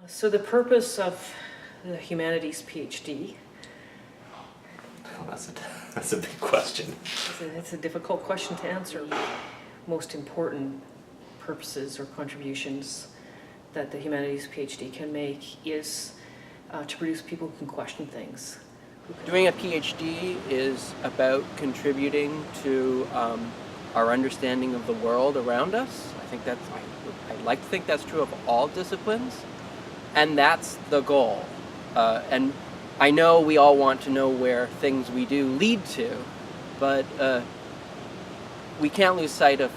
So the purpose of the humanities PhD, Well, that's a big question. it's a difficult question to answer. Most important purposes or contributions that the humanities PhD can make is to produce people who can question things. Doing a PhD is about contributing to our understanding of the world around us. I think I'd like to think that's true of all disciplines, and that's the goal. And I know we all want to know where things we do lead to, but we can't lose sight of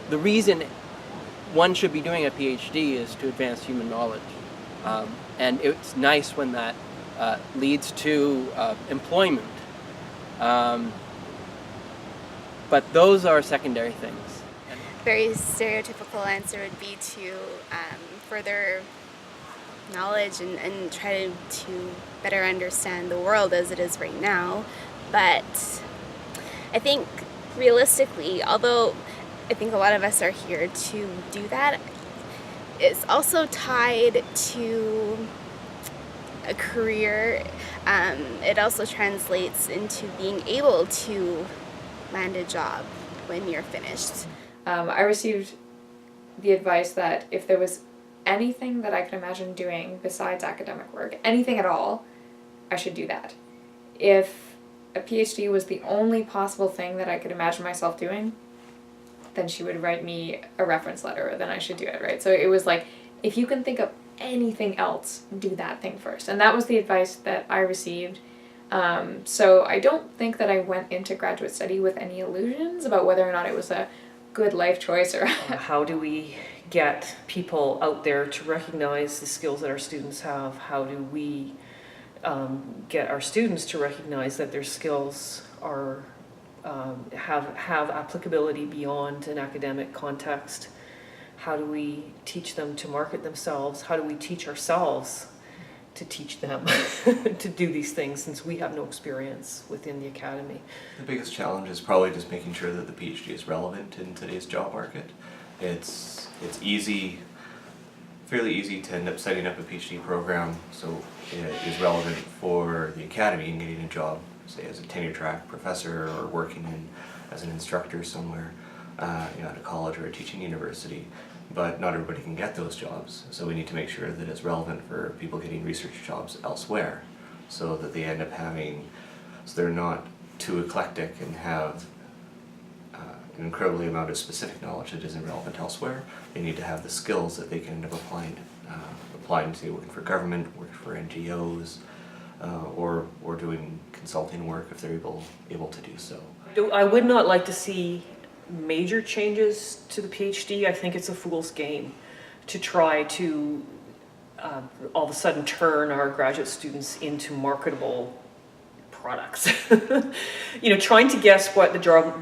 the reason one should be doing a PhD is to advance human knowledge. And it's nice when that leads to employment. But those are secondary things. Very stereotypical answer would be to further knowledge and try to better understand the world as it is right now. But I think realistically, although I think a lot of us are here to do that, it's also tied to a career. It also translates into being able to land a job when you're finished. I received the advice that if there was anything that I could imagine doing besides academic work, anything at all, I should do that. If a PhD was the only possible thing that I could imagine myself doing, then she would write me a reference letter, then I should do it, right? So it was like, if you can think of anything else, do that thing first. And that was the advice that I received. So I don't think that I went into graduate study with any illusions about whether or not it was a good life choice or How do we get people out there to recognize the skills that our students have? How do we get our students to recognize that their skills are have applicability beyond an academic context? How do we teach them to market themselves? How do we teach ourselves to teach them to do these things, since we have no experience within the academy? The biggest challenge is probably just making sure that the PhD is relevant in today's job market. It's fairly easy to end up setting up a PhD program so it is relevant for the academy and getting a job, say as a tenure track professor or working as an instructor somewhere, at a college or a teaching university. But not everybody can get those jobs, so we need to make sure that it's relevant for people getting research jobs elsewhere, so that they end up so they're not too eclectic and have an incredibly amount of specific knowledge that isn't relevant elsewhere. They need to have the skills that they can end up applying to working for government, working for NGOs, or doing consulting work if they're able to do so. I would not like to see major changes to the PhD. I think it's a fool's game to try to all of a sudden turn our graduate students into marketable products. Trying to guess what the job,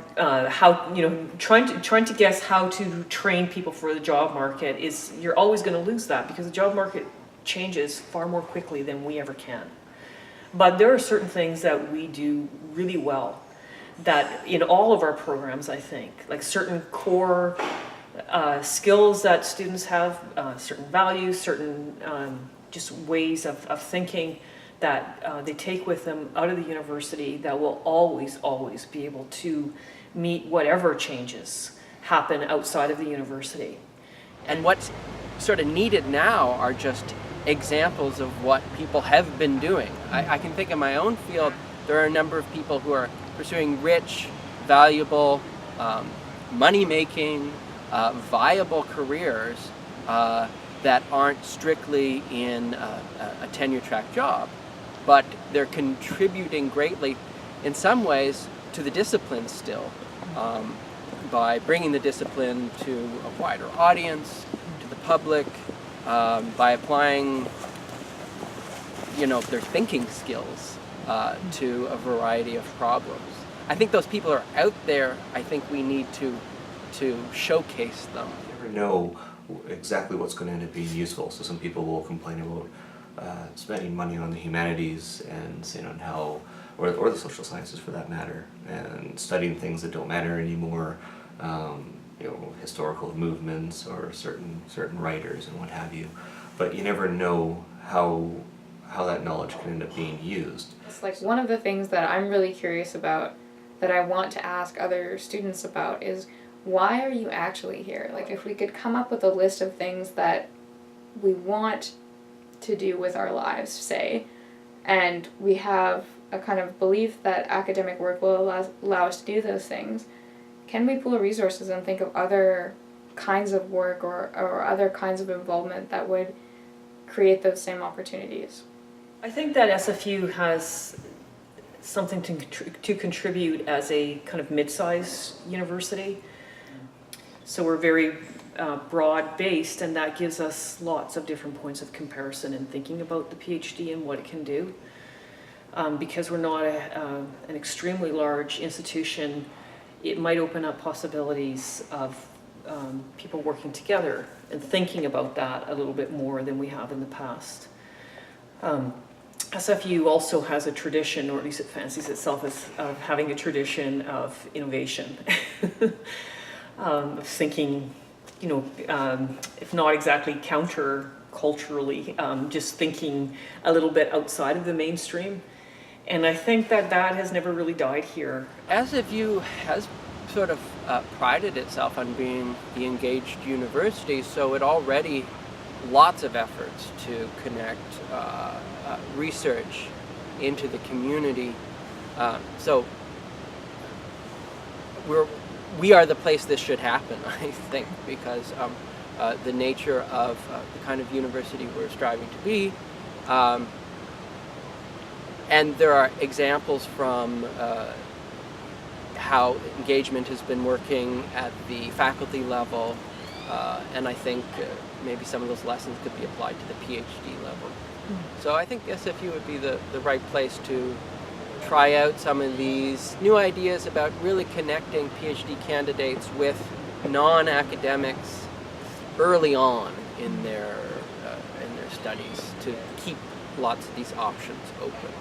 trying to guess how to train people for the job market you're always going to lose that, because the job market changes far more quickly than we ever can. But there are certain things that we do really well that in all of our programs, I think, like certain core skills that students have, certain values, certain just ways of thinking that they take with them out of the university that will always be able to meet whatever changes happen outside of the university. And what's sort of needed now are just examples of what people have been doing. I can think in my own field, there are a number of people who are pursuing rich, valuable, money-making, viable careers that aren't strictly in a tenure-track job, but they're contributing greatly, in some ways, to the discipline still, by bringing the discipline to a wider audience, to the public, by applying, their thinking skills to a variety of problems. I think those people are out there. I think we need to showcase them. You never know exactly what's going to end up being useful, so some people will complain about spending money on the humanities and saying on how, or the social sciences for that matter, and studying things that don't matter anymore, historical movements or certain writers and what have you. but you never know how that knowledge can end up being used. It's like one of the things that I'm really curious about, that I want to ask other students about, is why are you actually here? Like, if we could come up with a list of things that we want to do with our lives, say, and we have a kind of belief that academic work will allow us to do those things, can we pool resources and think of other kinds of work or other kinds of involvement that would create those same opportunities? I think that SFU has something to contribute as a kind of mid-sized university. So we're very broad-based, and that gives us lots of different points of comparison in thinking about the PhD and what it can do. Because we're not an extremely large institution, it might open up possibilities of people working together and thinking about that a little bit more than we have in the past. SFU also has a tradition, or at least it fancies itself as having a tradition of innovation, of thinking, if not exactly counter-culturally, just thinking a little bit outside of the mainstream. And I think that has never really died here. SFU has sort of prided itself on being the engaged university, so it already lots of efforts to connect research into the community. So we are the place this should happen, I think, because the nature of the kind of university we're striving to be. And there are examples from how engagement has been working at the faculty level, and I think maybe some of those lessons could be applied to the PhD level. So I think SFU would be the right place to try out some of these new ideas about really connecting PhD candidates with non-academics early on in their studies, to keep lots of these options open.